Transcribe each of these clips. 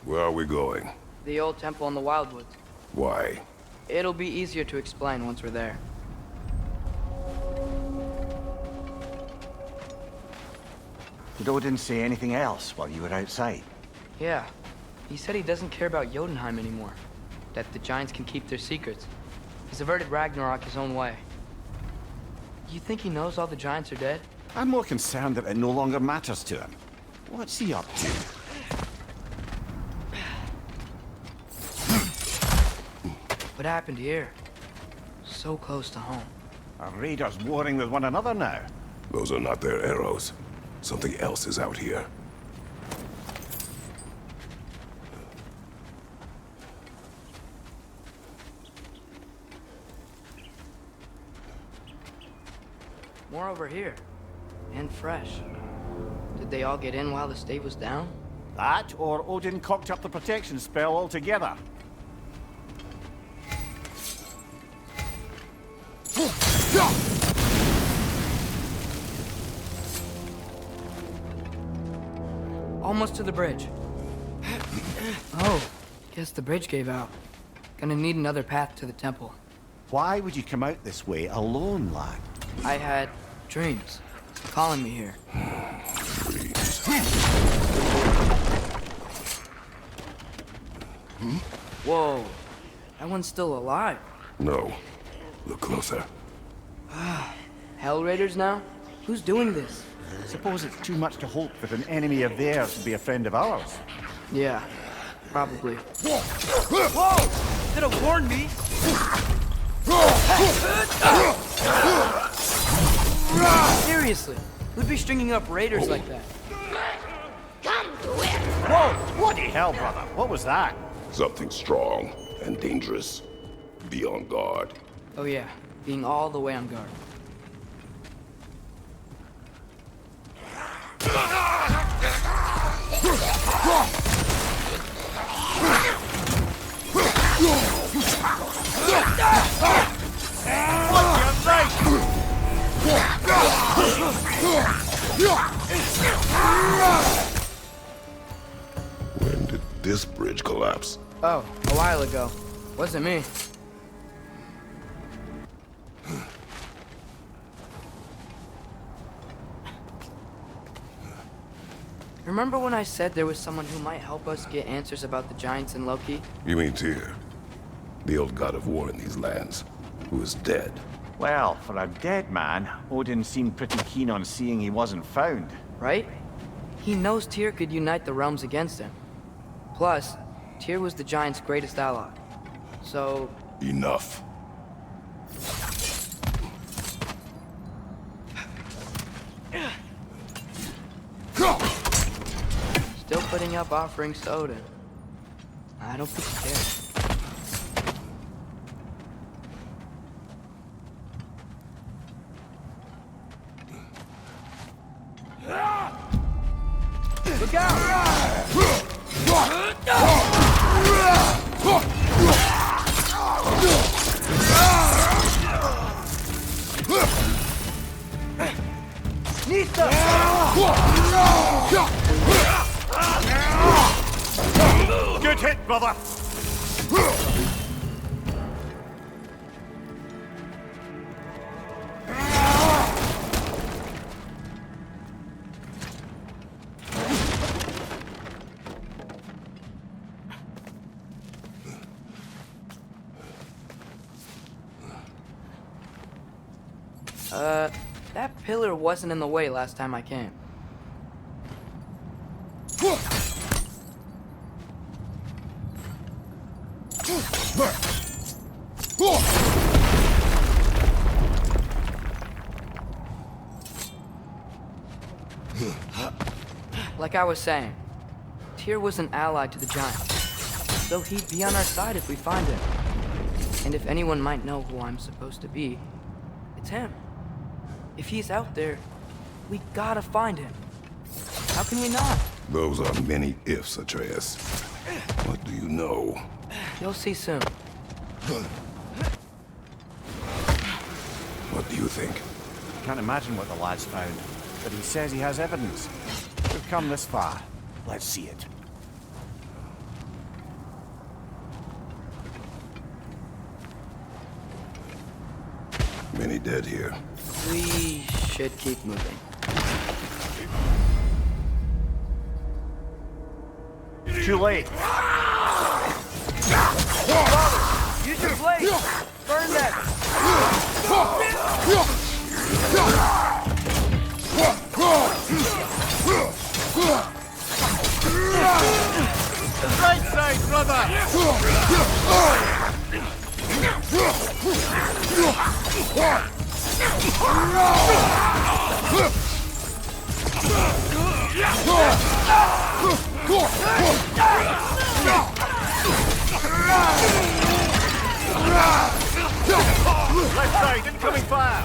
Where are we going? The old temple in the Wildwoods. Why? It'll be easier to explain once we're there. Did Odin say anything else while you were outside? Yeah. He said he doesn't care about Jotunheim anymore. That the giants can keep their secrets. He's averted Ragnarok his own way. You think he knows all the giants are dead? I'm more concerned that it no longer matters to him. What's he up to? What happened here? So close to home. Are raiders warring with one another now? Those are not their arrows. Something else is out here. More over here. And fresh. Did they all get in while the state was down? That, or Odin cocked up the protection spell altogether. Almost to the bridge. Oh, guess the bridge gave out. Gonna need another path to the temple. Why would you come out this way alone, lad? I had dreams calling me here. Dreams. Whoa, that one's still alive. No. Look closer. Hell Raiders now? Who's doing this? Suppose it's too much to hope that an enemy of theirs would be a friend of ours. Yeah, probably. Whoa! Could have warned me! Seriously, who'd be stringing up raiders like that? Come to it! Whoa! Bloody hell, brother! What was that? Something strong and dangerous. Be on guard. Oh yeah, being all the way on guard. When did this bridge collapse? Oh, a while ago. Wasn't me. Remember when I said there was someone who might help us get answers about the giants and Loki? You mean Tyr? The old god of war in these lands, who is dead. Well, for a dead man, Odin seemed pretty keen on seeing he wasn't found. Right? He knows Tyr could unite the realms against him. Plus, Tyr was the giants' greatest ally. So... Enough. Still putting up offerings to Odin. I don't think he cares. Look out! Nista! Good hit, brother! That pillar wasn't in the way last time I came. Like I was saying, Tyr was an ally to the giants, so he'd be on our side if we find him. And if anyone might know who I'm supposed to be, it's him. If he's out there, we gotta find him. How can we not? Those are many ifs, Atreus. What do you know? You'll see soon. What do you think? Can't imagine what the lad's found, but he says he has evidence. We've come this far. Let's see it. Many dead here. We should keep moving. Too late. Use your blade! Burn them! Right side, brother! Left side, incoming fire!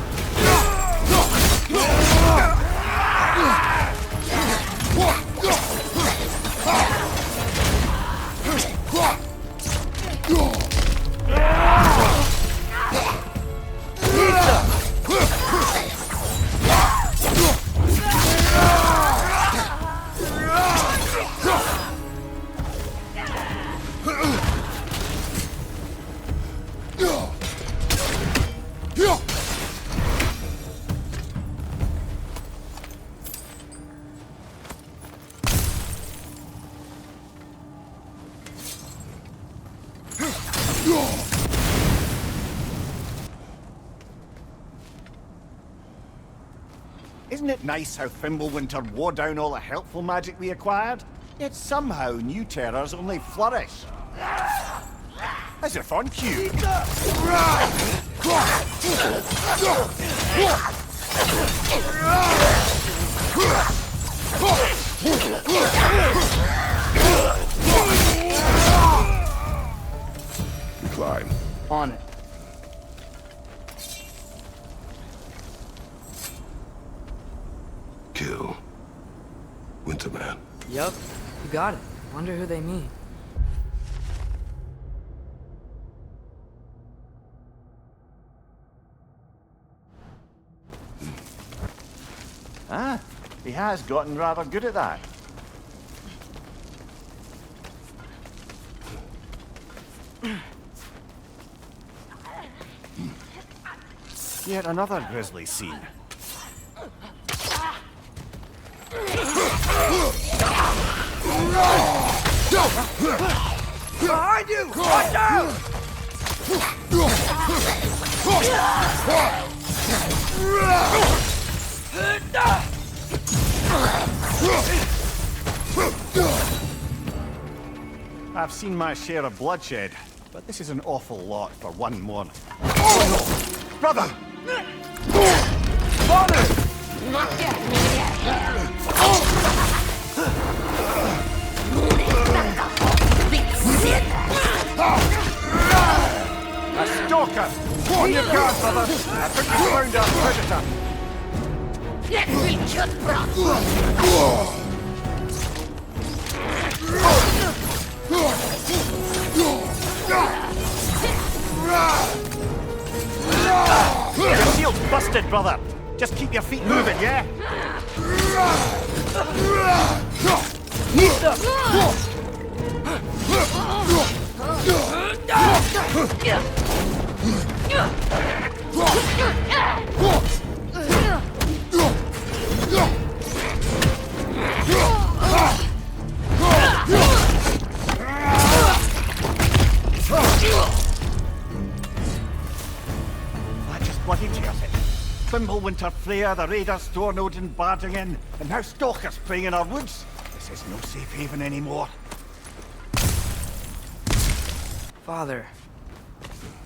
Isn't it nice how Fimbulwinter wore down all the helpful magic we acquired? Yet somehow new terrors only flourish. As if on cue. Climb. On it. Kill. Winterman. Yup, you got it. Wonder who they mean. Ah, he has gotten rather good at that. Yet another grisly scene. Behind you! Watch out! I've seen my share of bloodshed, but this is an awful lot for one morning. Brother! Father! A stalker! On your guard, brother! I think you found our predator! Let me just brought. Your shield's busted, brother! Just keep your feet moving, yeah? That just bloody tears it. Fimbulwinter Freya, the raiders, Stornodin barging in, and now stalkers preying in our woods. This is no safe haven anymore. Father,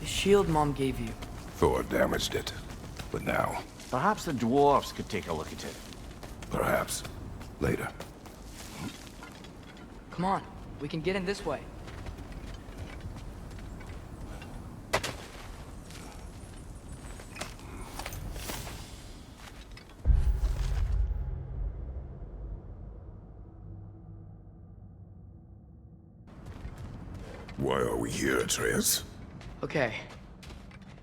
the shield Mom gave you. Thor damaged it. But now, Perhaps the dwarves could take a look at it. perhaps, later. Come on, we can get in this way. Why are we here, Atreus? Okay.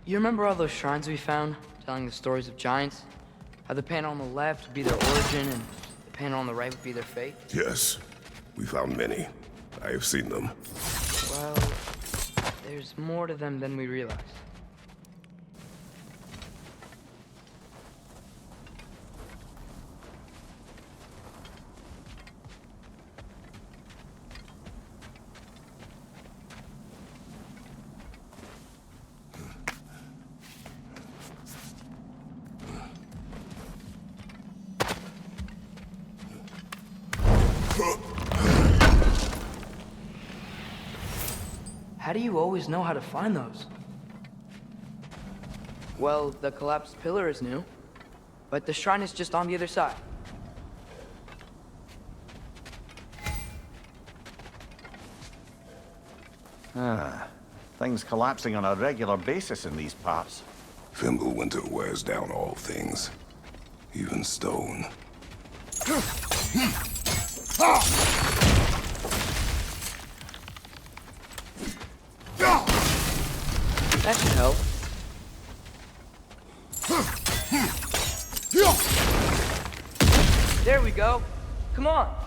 You remember all those shrines we found, telling the stories of giants? How the panel on the left would be their origin, and the panel on the right would be their fate? Yes. We found many. I have seen them. Well, there's more to them than we realized. How do you always know how to find those? Well, the collapsed pillar is new, but the shrine is just on the other side. Ah, things collapsing on a regular basis in these parts. Fimbulwinter wears down all things, even stone. That should help. There we go. Come on.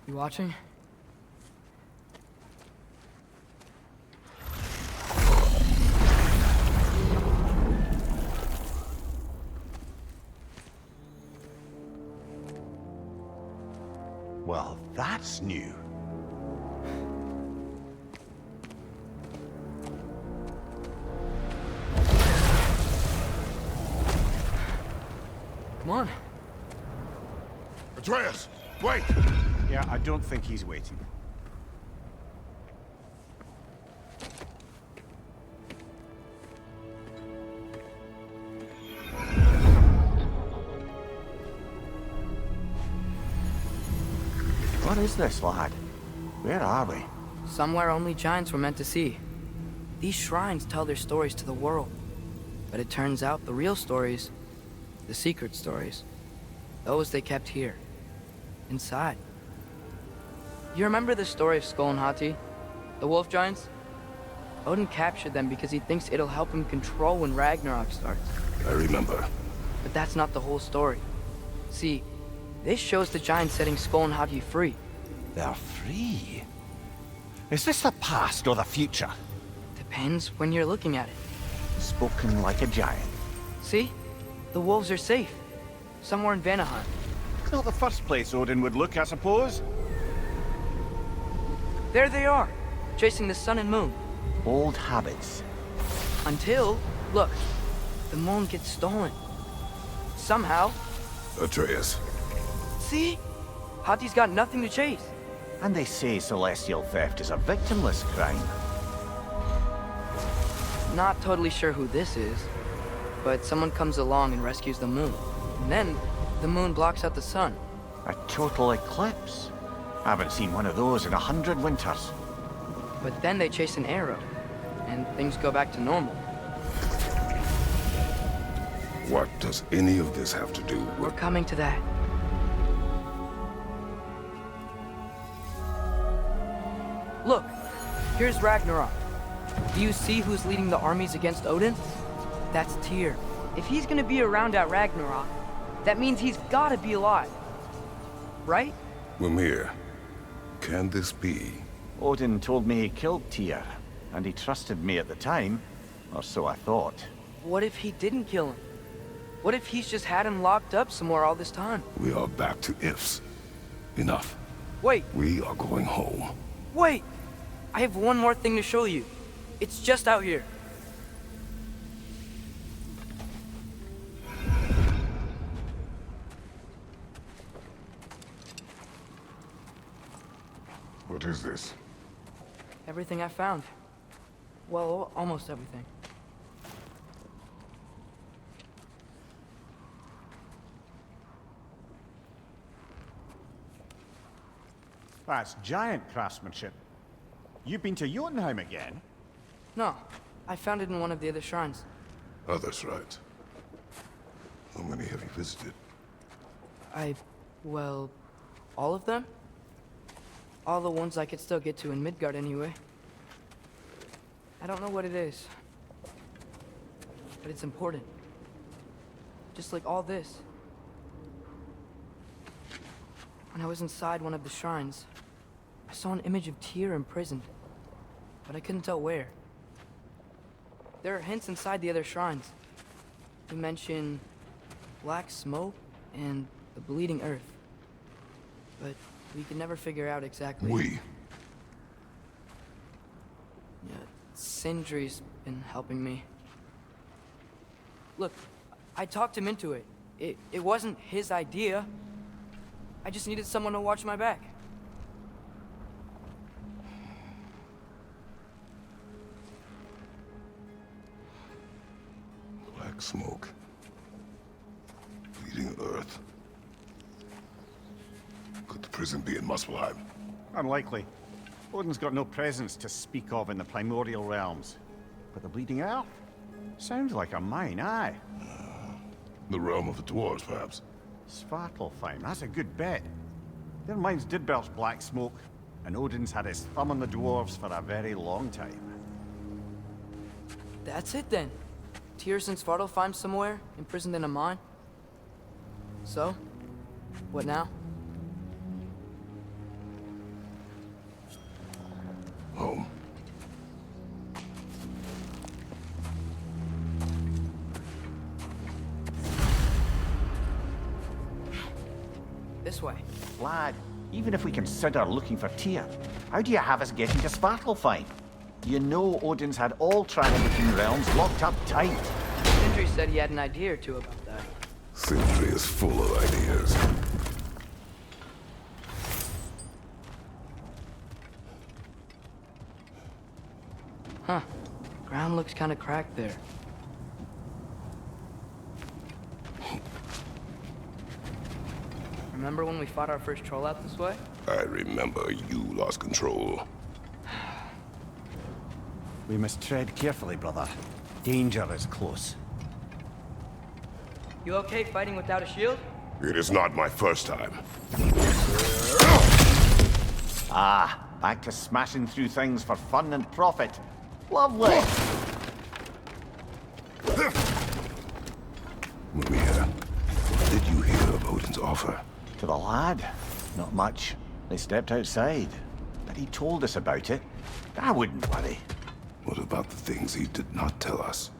You watching? Well, that's new. Come on. Atreus, wait! Yeah, I don't think he's waiting. What is this, lad? Where are we? Somewhere only giants were meant to see. These shrines tell their stories to the world. But it turns out the real stories, the secret stories, those they kept here, inside. You remember the story of Skull and Hati? The wolf giants? Odin captured them because he thinks it'll help him control when Ragnarok starts. I remember. But that's not the whole story. See, this shows the giants setting Skull and Hati free. They're free. Is this the past or the future? Depends when you're looking at it. Spoken like a giant. See? The wolves are safe. Somewhere in Vanaheim. Not the first place Odin would look, I suppose. There they are, chasing the sun and moon. Old habits. Until, look, the moon gets stolen. Somehow. Atreus. See? Hati's got nothing to chase. And they say celestial theft is a victimless crime. Not totally sure who this is, but someone comes along and rescues the moon. And then, the moon blocks out the sun. A total eclipse. I haven't seen one of those in 100 winters. But then they chase an arrow, and things go back to normal. What does any of this have to do We're with... coming to that. Look, here's Ragnarok. Do you see who's leading the armies against Odin? That's Tyr. If he's gonna be around at Ragnarok, that means he's gotta be alive. Right? Mimir, can this be? Odin told me he killed Tyr, and he trusted me at the time, or so I thought. What if he didn't kill him? What if he's just had him locked up somewhere all this time? We are back to ifs. Enough. Wait, We are going home. wait! I have one more thing to show you. It's just out here. What is this? Everything I found. Well, almost everything. That's giant craftsmanship. You've been to Jotunheim again? No, I found it in one of the other shrines. Others, right? How many have you visited? Well, all of them? All the ones I could still get to in Midgard anyway. I don't know what it is, but it's important. Just like all this. When I was inside one of the shrines, I saw an image of Tyr imprisoned, but I couldn't tell where. There are hints inside the other shrines. You mention black smoke and the bleeding earth. But we could never figure out exactly. We? Yeah, Sindri's been helping me. Look, I talked him into it. It wasn't his idea. I just needed someone to watch my back. Black smoke. Bleeding earth. Could the prison be in Muspelheim? Unlikely. Odin's got no presence to speak of in the primordial realms. But the Bleeding Earth? Sounds like a mine, aye. The realm of the dwarves, perhaps. Svartalfheim, that's a good bet. Their mines did belch black smoke, and Odin's had his thumb on the dwarves for a very long time. That's it then. Tyr's in Svartalfheim somewhere, imprisoned in a mine. So, what now? Home. This way. Lad, even if we consider looking for Tyr, how do you have us getting to Svartalfheim? You know Odin's had all Travel-between realms locked up tight. Sindri said he had an idea or two about that. Sindri is full of ideas. Huh. Ground looks kind of cracked there. Remember when we fought our first troll out this way? I remember you lost control. We must tread carefully, brother. Danger is close. You okay fighting without a shield? It is not my first time. Ah, back to smashing through things for fun and profit. Lovely! Mimir, what did you hear of Odin's offer? To the lad? Not much. They stepped outside. But he told us about it. I wouldn't worry. What about the things he did not tell us?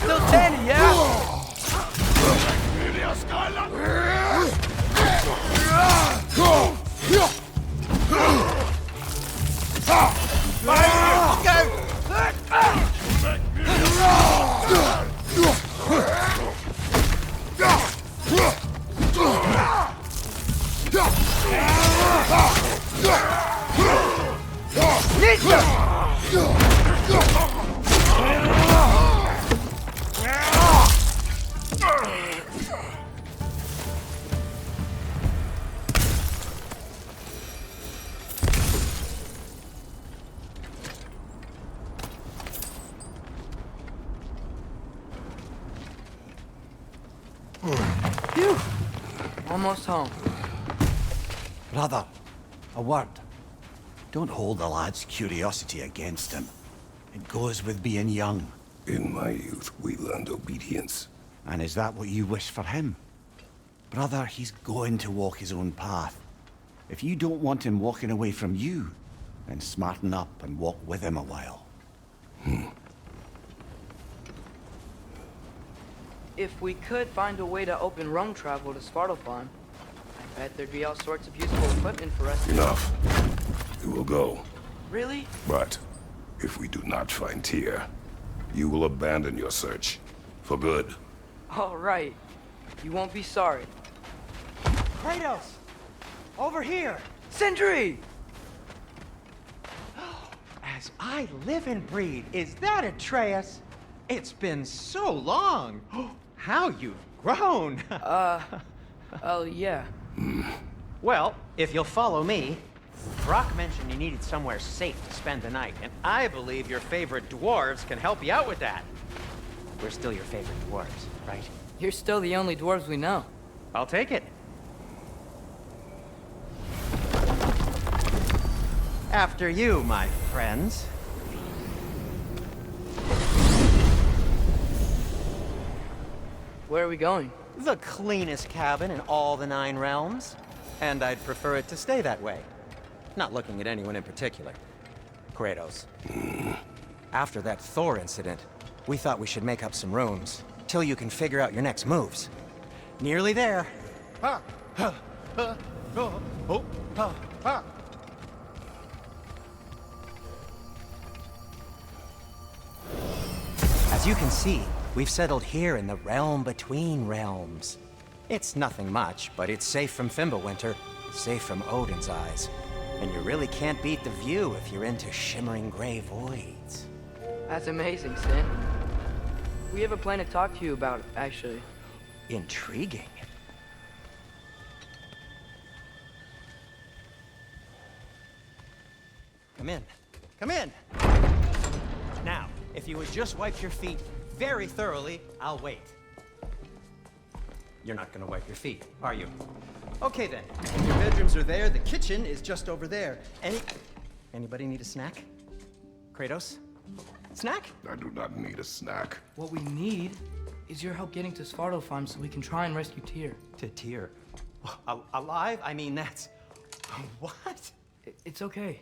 Still standing, yeah? Phew. Almost home. Brother, a word. Don't hold the lad's curiosity against him. It goes with being young. In my youth, we learned obedience. And is that what you wish for him? Brother, he's going to walk his own path. If you don't want him walking away from you, then smarten up and walk with him a while. If we could find a way to open roam travel to Svartalfheim, I bet there'd be all sorts of useful equipment for us to... Enough. We will go. Really? But if we do not find Tyr, you will abandon your search. For good. All right. You won't be sorry. Kratos! Over here! Sindri! As as I live and breathe, is that Atreus? It's been so long. How you've grown. Oh, yeah. Well, if you'll follow me, Brock mentioned you needed somewhere safe to spend the night, and I believe your favorite dwarves can help you out with that. We're still your favorite dwarves, right? You're still the only dwarves we know. I'll take it. After you, my friends. Where are we going? The cleanest cabin in all the 9 realms. And I'd prefer it to stay that way. Not looking at anyone in particular. Kratos. After that Thor incident, we thought we should make up some rooms, till you can figure out your next moves. Nearly there. As you can see, we've settled here in the realm between realms. It's nothing much, but it's safe from Fimbulwinter, safe from Odin's eyes. And you really can't beat the view if you're into shimmering gray voids. That's amazing, Sin. We have a plan to talk to you about, actually. Intriguing. Come in. Come in! Now, if you would just wipe your feet very thoroughly, I'll wait. You're not gonna wipe your feet, are you? Okay then. Your bedrooms are there, the kitchen is just over there. Anybody need a snack? Kratos? Snack? I do not need a snack. What we need is your help getting to Svartalfheim so we can try and rescue Tyr. To Tyr. Alive? I mean, that's... What? It's okay.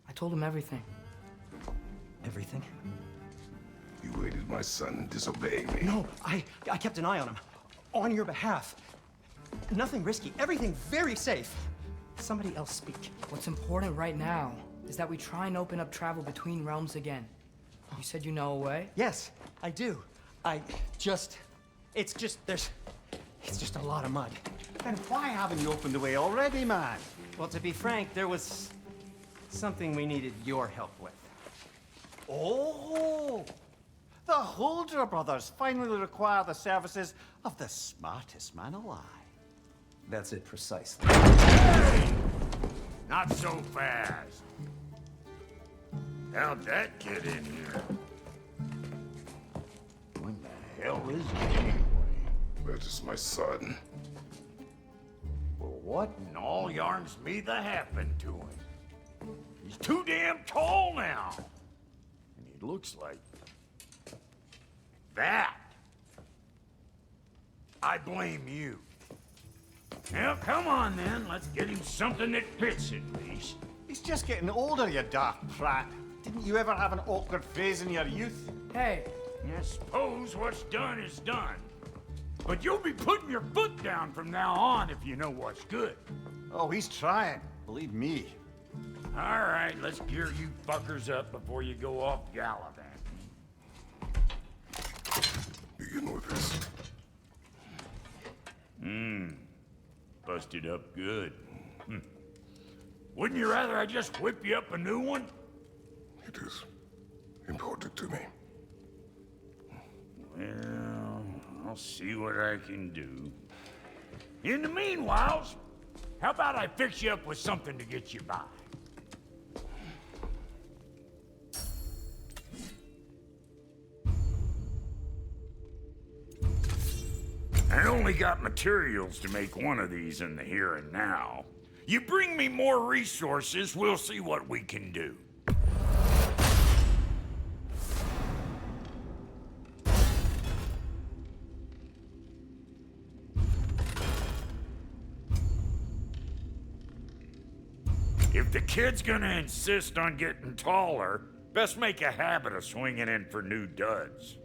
I told him everything. Everything? You aided my son disobeying me. No, I kept an eye on him. On your behalf. Nothing risky. Everything very safe. Somebody else speak. What's important right now is that we try and open up travel between realms again. You said you know a way? Yes, I do. It's just a lot of mud. Then why haven't you opened the way already, man? Well, to be frank, there was something we needed your help with. Oh! The Holder brothers finally require the services of the smartest man alive. That's it precisely. Not so fast. How'd that get in here? When the hell is he anyway? That is my son. Well, what in all yarns me that happened to him? He's too damn tall now. And he looks like... that. I blame you. Now, come on then. Let's get him something that fits at least. He's just getting older, you daft prat. Didn't you ever have an awkward phase in your youth? Hey, I suppose what's done is done. But you'll be putting your foot down from now on if you know what's good. Oh, he's trying. Believe me. All right, let's gear you fuckers up before you go off gallivanting. Begin with this. Busted up good. Wouldn't you rather I just whip you up a new one? It is important to me. Well, I'll see what I can do. In the meanwhile, how about I fix you up with something to get you by? I only got materials to make one of these in the here and now. You bring me more resources, we'll see what we can do. If the kid's gonna insist on getting taller, best make a habit of swinging in for new duds.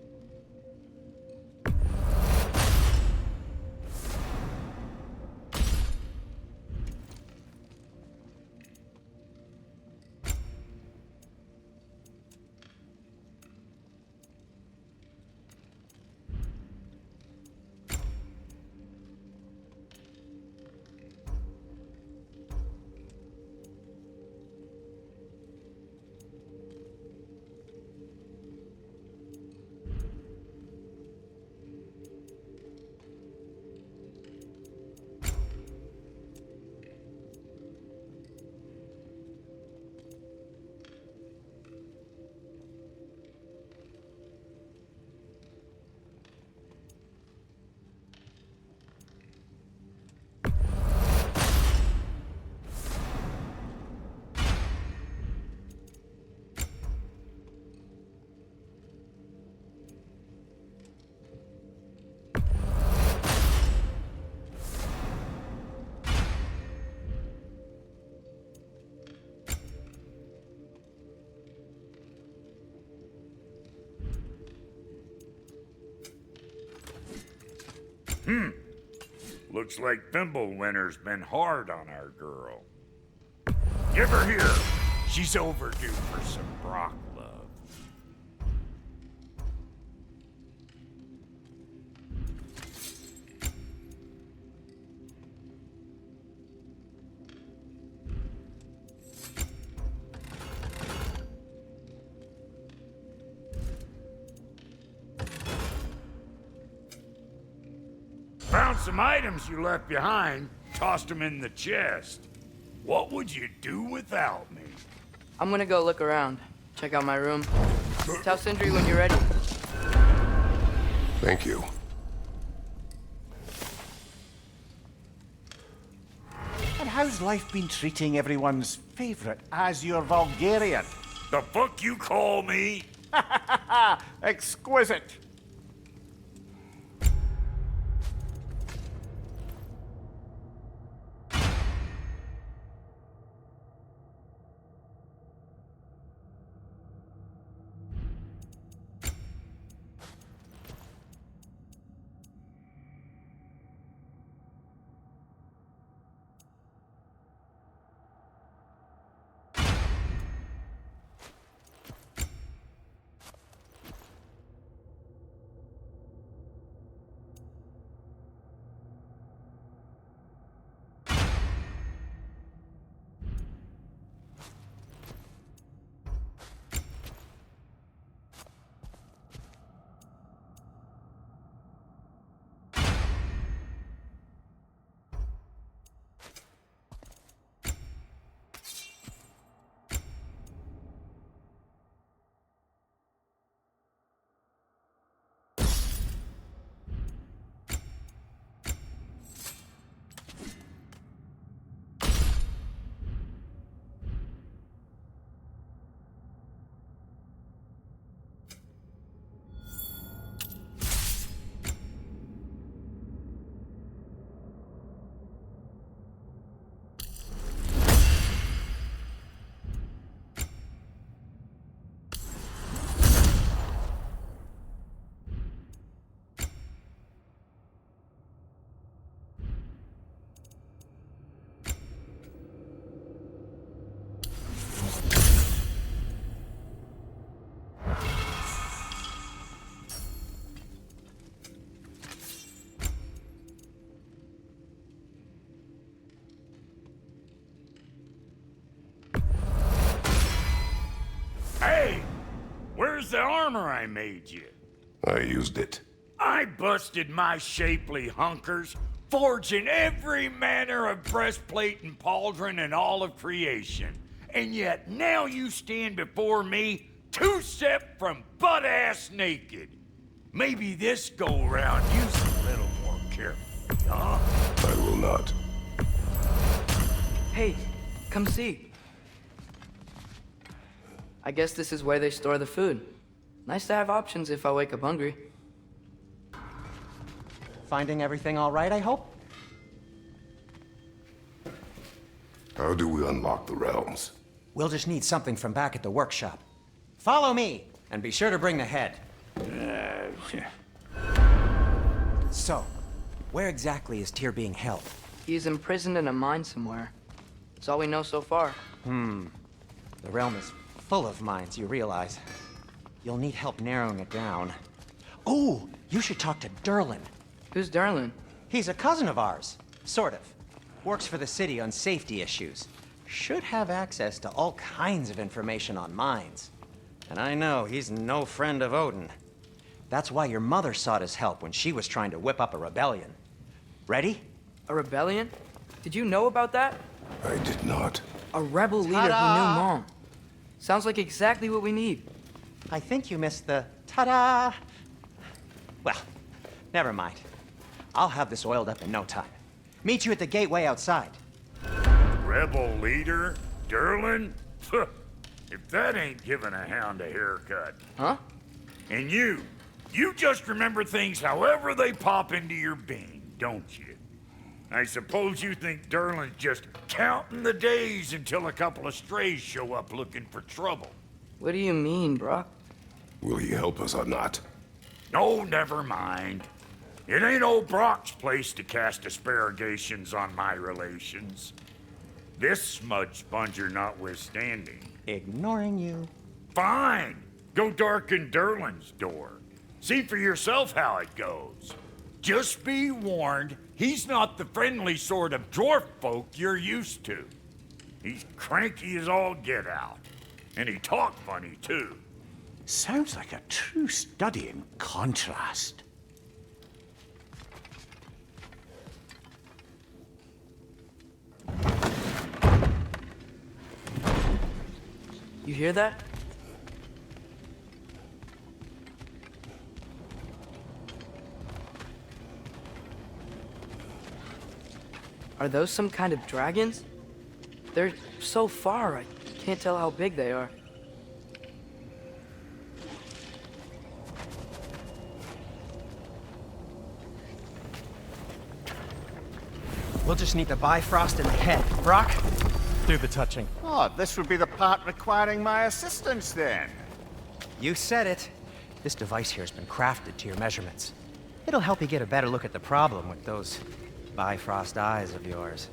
Looks like Thimblewinter's been hard on our girl. Give her here. She's overdue for some Brock love. Found some items you left behind, tossed them in the chest. What would you do without me? I'm gonna go look around. Check out my room. Tell Sindri when you're ready. Thank you. And how's life been treating everyone's favorite Azure Vulgarian? The fuck you call me? Exquisite. Hey! Where's the armor I made you? I used it. I busted my shapely hunkers, forging every manner of breastplate and pauldron in all of creation. And yet now you stand before me, two-step from butt-ass naked. Maybe this go-round you's a little more careful, huh? I will not. Hey, come see. I guess this is where they store the food. Nice to have options if I wake up hungry. Finding everything all right, I hope? How do we unlock the realms? We'll just need something from back at the workshop. Follow me, and be sure to bring the head. So, where exactly is Tyr being held? He's imprisoned in a mine somewhere. That's all we know so far. The realm is full of mines, you realize. You'll need help narrowing it down. Oh, you should talk to Durlin. Who's Darlin? He's a cousin of ours, sort of. Works for the city on safety issues. Should have access to all kinds of information on mines. And I know he's no friend of Odin. That's why your mother sought his help when she was trying to whip up a rebellion. Ready? A rebellion? Did you know about that? I did not. A rebel leader who knew Mom. Sounds like exactly what we need. I think you missed the ta-da. Well, never mind. I'll have this oiled up in no time. Meet you at the gateway outside. Rebel leader? Durlin? If that ain't giving a hound a haircut. Huh? And you just remember things however they pop into your being, don't you? I suppose you think Durlin's just counting the days until a couple of strays show up looking for trouble. What do you mean, Brock? Will he help us or not? No, never mind. It ain't old Brock's place to cast asparagations on my relations. This smudge sponger notwithstanding. Ignoring you. Fine! Go darken Derlin's door. See for yourself how it goes. Just be warned, he's not the friendly sort of dwarf folk you're used to. He's cranky as all get out. And he talk funny, too. Sounds like a true study in contrast. You hear that? Are those some kind of dragons? They're so far, I can't tell how big they are. We'll just need the Bifrost in the head. Brock, do the touching. Oh, this would be the part requiring my assistance then. You said it. This device here has been crafted to your measurements. It'll help you get a better look at the problem with those Bifrost eyes of yours.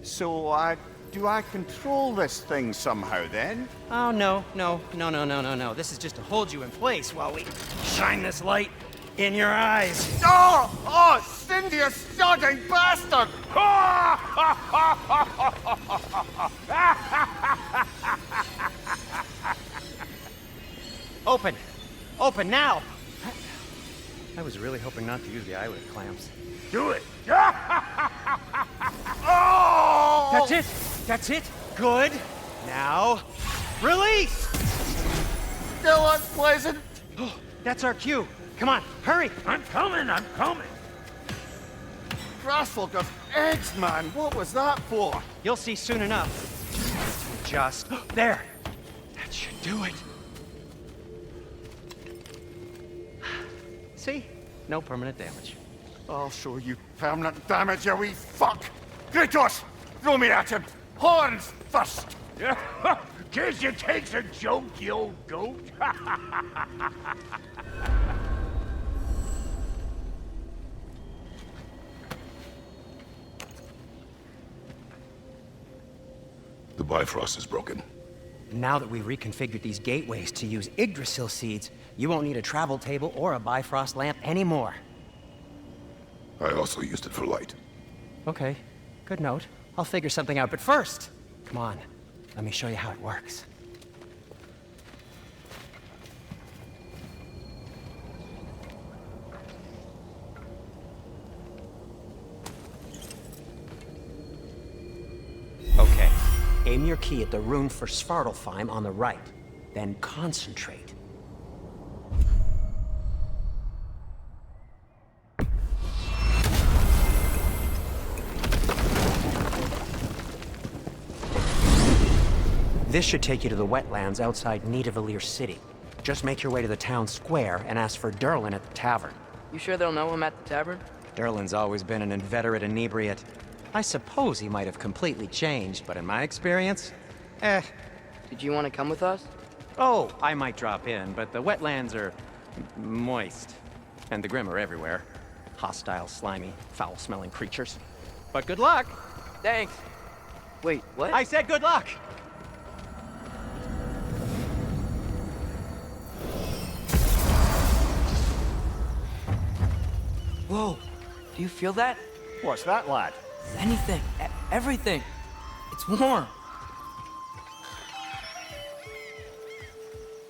So, do I control this thing somehow then? Oh, no. This is just to hold you in place while we shine this light in your eyes. Oh, Cindy, you sodding bastard! Open! Open now! I was really hoping not to use the eyelid clamps. Do it! Oh! That's it! That's it! Good! Now, release! Still unpleasant. That's our cue. Come on, hurry! I'm coming! Grassfolk of eggs, man. What was that for? You'll see soon enough. Just there. That should do it. See? No permanent damage. I'll show you permanent damage, you wee fuck! Kratos! Throw me at him! Horns first! Guess you takes a joke, you old goat. The Bifrost is broken. Now that we've reconfigured these gateways to use Yggdrasil seeds, you won't need a travel table or a Bifrost lamp anymore. I also used it for light. Okay, good note. I'll figure something out, but first, come on, let me show you how it works. Okay, aim your key at the rune for Svartalfheim on the right, then concentrate. This should take you to the wetlands outside Nidavellir City. Just make your way to the town square and ask for Derlin at the tavern. You sure they'll know him at the tavern? Derlin's always been an inveterate inebriate. I suppose he might have completely changed, but in my experience, Did you want to come with us? Oh, I might drop in, but the wetlands are moist. And the Grim are everywhere. Hostile, slimy, foul-smelling creatures. But good luck! Thanks. Wait, what? I said good luck! Whoa, do you feel that? What's that, lad? Anything, everything. It's warm.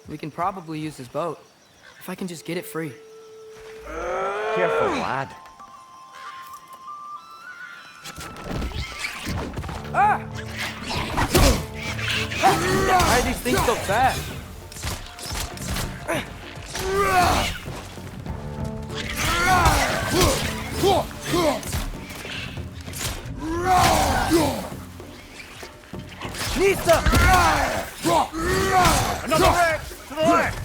We can probably use this boat, if I can just get it free. Careful, lad. Ah! Why are these things so fast? Nisa! Another hit! To the left!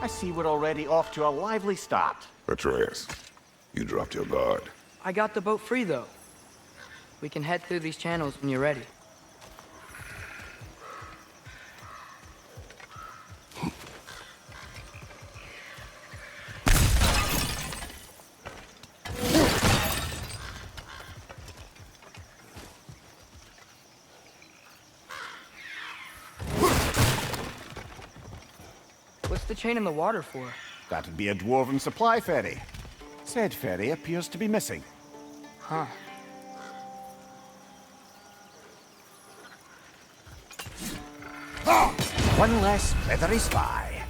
I see we're already off to a lively start. Atreus, You dropped your guard. I got the boat free, though. We can head through these channels when you're ready. What's the chain in the water for? That'd be a dwarven supply ferry. Said ferry appears to be missing. Huh. One less feathery spy.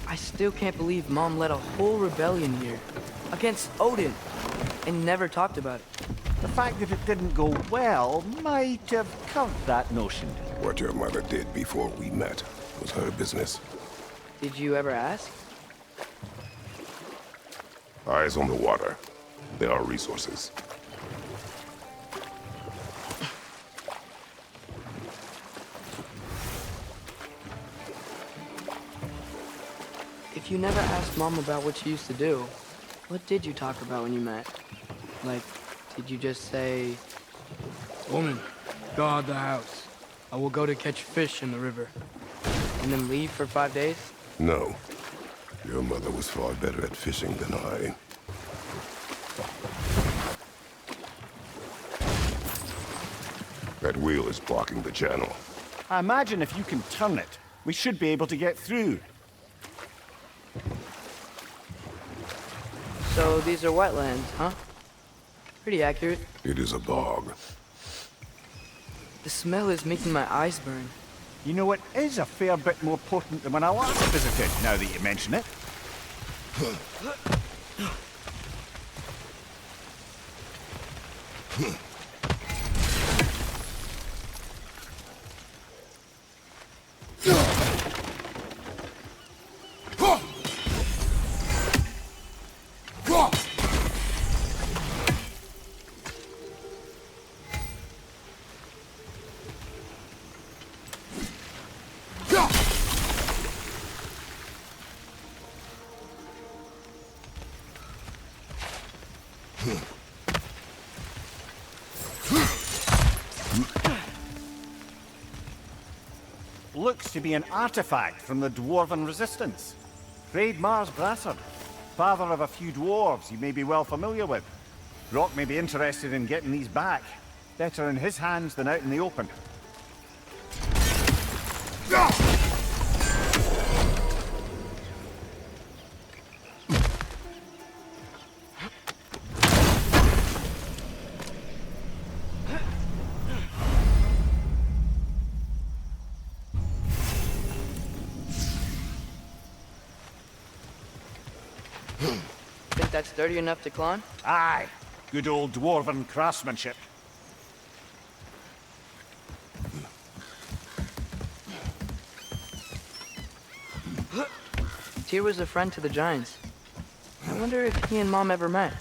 I still can't believe Mom led a whole rebellion here. Against Odin. And never talked about it. The fact that it didn't go well might have covered that notion. What your mother did before we met was her business. Did you ever ask? Eyes on the water. There are resources. If you never asked Mom about what she used to do, what did you talk about when you met? Like, did you just say, "Woman, guard the house. I will go to catch fish in the river," and then leave for 5 days? No. Your mother was far better at fishing than I. That wheel is blocking the channel. I imagine if you can turn it, we should be able to get through. So these are wetlands, huh? Pretty accurate. It is a bog. The smell is making my eyes burn. You know, it is a fair bit more potent than when I last visited, now that you mention it. Looks to be an artifact from the Dwarven Resistance. Raid Mars Brassard, father of a few dwarves you may be well familiar with. Rock may be interested in getting these back. Better in his hands than out in the open. Think that's sturdy enough to climb? Aye, good old Dwarven craftsmanship. Tyr was a friend to the Giants. I wonder if he and Mom ever met.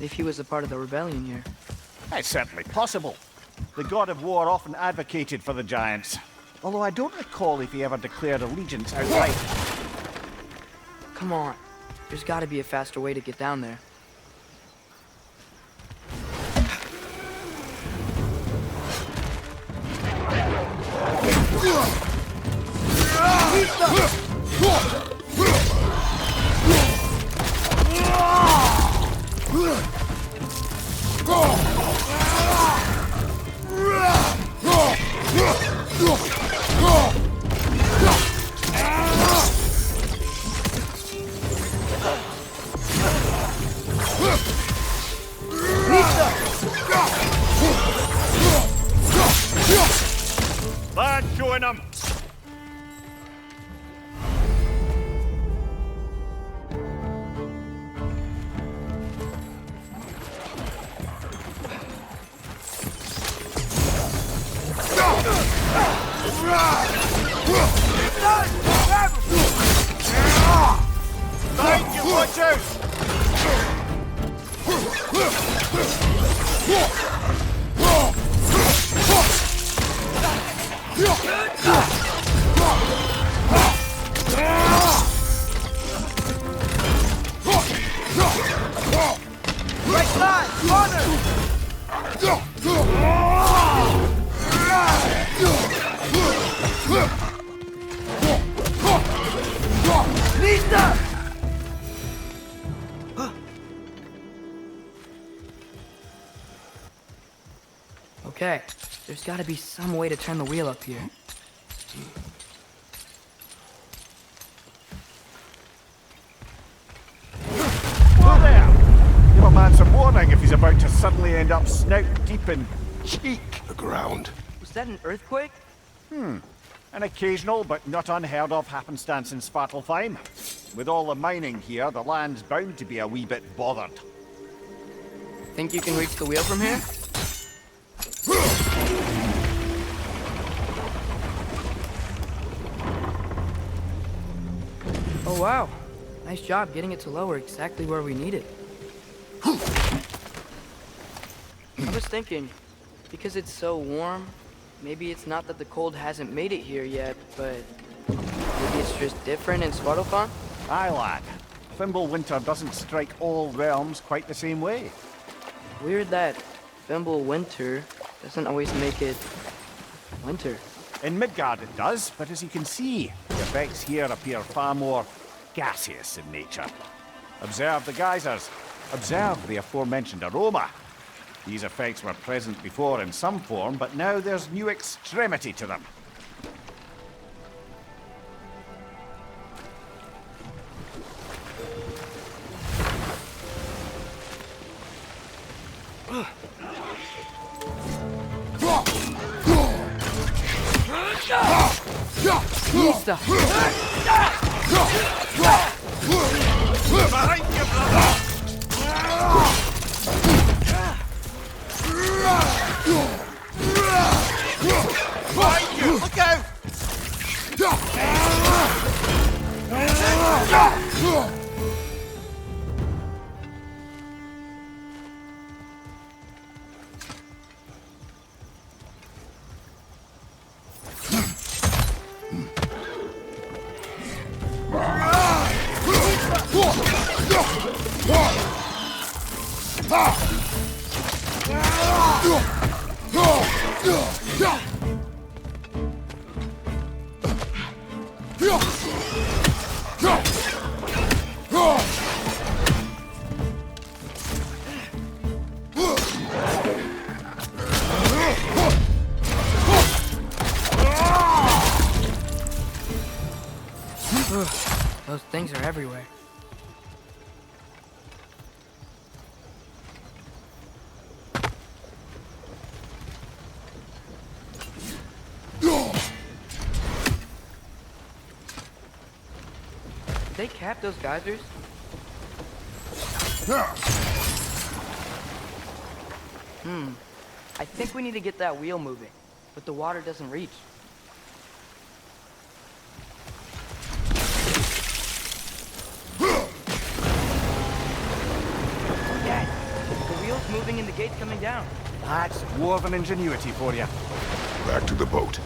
If he was a part of the rebellion here. It's certainly possible. The god of war often advocated for the Giants. Although I don't recall if he ever declared allegiance outright. Come on. There's gotta be a faster way to get down there. Lad, join him! Thank you, watch out! Right side! Corner! Lista! Okay, there's gotta be some way to turn the wheel up here. Whoa there! Give a man some warning if he's about to suddenly end up snout deep in cheek. The ground. Was that an earthquake? An occasional but not unheard of happenstance in Svartalfheim. With all the mining here, the land's bound to be a wee bit bothered. Think you can reach the wheel from here? Oh wow, nice job getting it to lower exactly where we need it. I was thinking, because it's so warm, maybe it's not that the cold hasn't made it here yet, but maybe it's just different in Svartalfheim? Aye, lad. Fimbulwinter doesn't strike all realms quite the same way. Weird that Fimbulwinter doesn't always make it winter. In Midgard it does, but as you can see, the effects here appear far more gaseous in nature. Observe the geysers. Observe the aforementioned aroma. These effects were present before in some form, but now there's new extremity to them. Lista! Behind you, brother! Behind you! Look out! Those things are everywhere. Did they cap those geysers? I think we need to get that wheel moving, but the water doesn't reach. Dad, the wheel's moving and the gate's coming down. That's dwarven ingenuity for you. Back to the boat.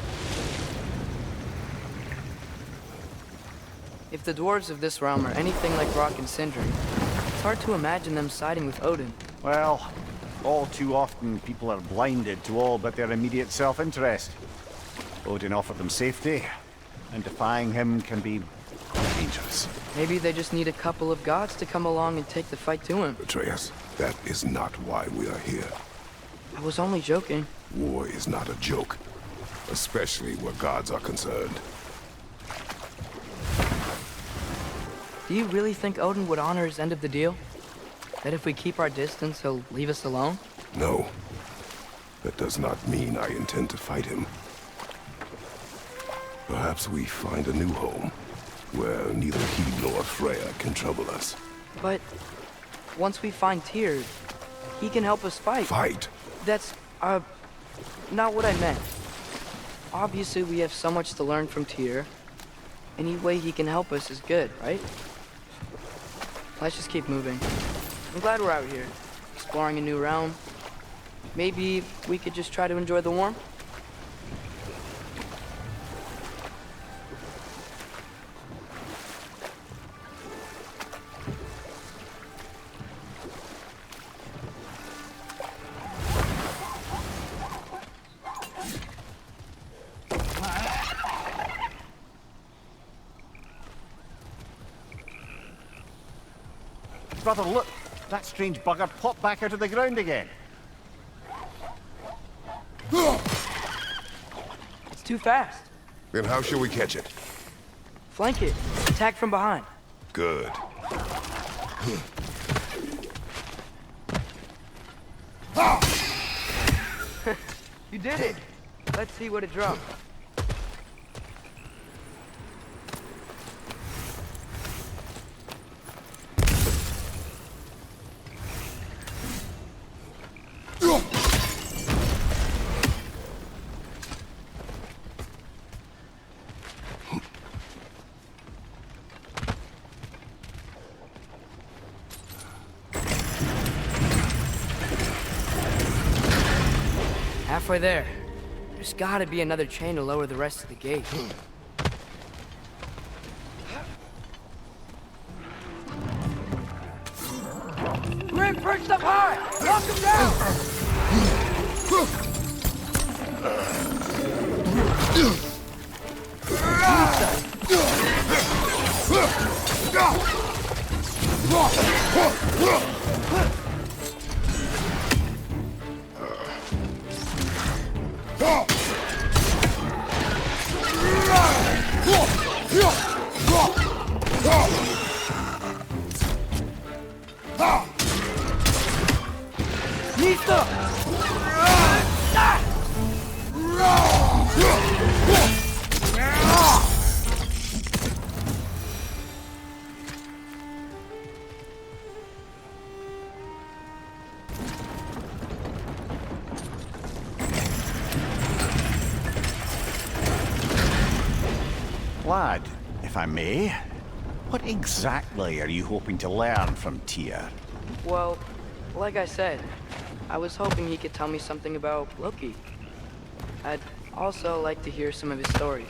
If the dwarves of this realm are anything like Rock and Sindri, it's hard to imagine them siding with Odin. Well, all too often people are blinded to all but their immediate self-interest. Odin offered them safety, and defying him can be dangerous. Maybe they just need a couple of gods to come along and take the fight to him. Atreus, that is not why we are here. I was only joking. War is not a joke, especially where gods are concerned. Do you really think Odin would honor his end of the deal? That if we keep our distance, he'll leave us alone? No. That does not mean I intend to fight him. Perhaps we find a new home, where neither he nor Freya can trouble us. But once we find Tyr, he can help us fight. Fight? That's, not what I meant. Obviously, we have so much to learn from Tyr. Any way he can help us is good, right? Let's just keep moving. I'm glad we're out here, exploring a new realm. Maybe we could just try to enjoy the warmth? Brother, look! That strange bugger popped back out of the ground again. It's too fast. Then how shall we catch it? Flank it. Attack from behind. Good. You did it! Let's see what it dropped. Halfway there. There's gotta be another chain to lower the rest of the gate. We're perched up high! Knock him Lad, if I may, what exactly are you hoping to learn from Tyr? Well, like I said, I was hoping he could tell me something about Loki. I'd also like to hear some of his stories.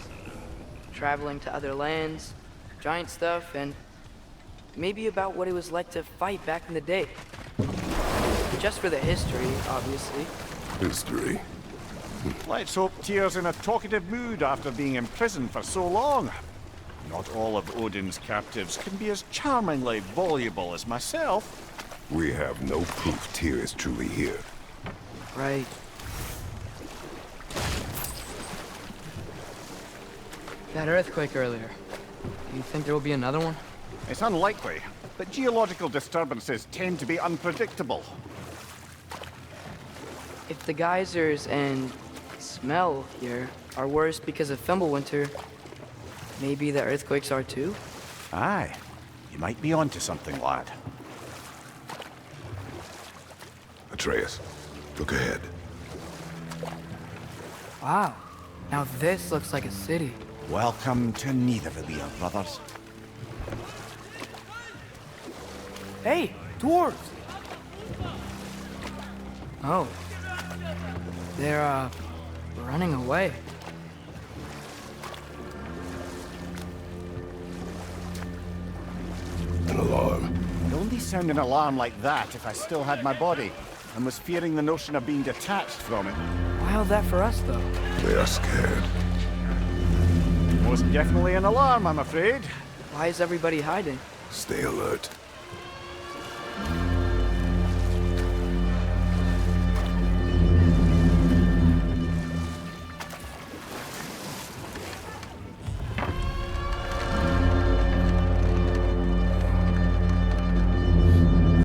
Traveling to other lands, giant stuff, and maybe about what it was like to fight back in the day. Just for the history, obviously. History. Let's hope Tyr's in a talkative mood after being imprisoned for so long. Not all of Odin's captives can be as charmingly voluble as myself. We have no proof Tyr is truly here. Right. That earthquake earlier. Do you think there will be another one? It's unlikely, but geological disturbances tend to be unpredictable. If the geysers and smell here are worse because of Fimbulwinter, maybe the earthquakes are too? Aye, you might be onto something, lad. Atreus, look ahead. Wow. Now this looks like a city. Welcome to Nidavellir, brothers. Hey, dwarves! Oh. They're, running away. An alarm. I'd only sound an alarm like that if I still had my body, and was fearing the notion of being detached from it. Why all that for us, though? They are scared. Most definitely an alarm, I'm afraid. Why is everybody hiding? Stay alert.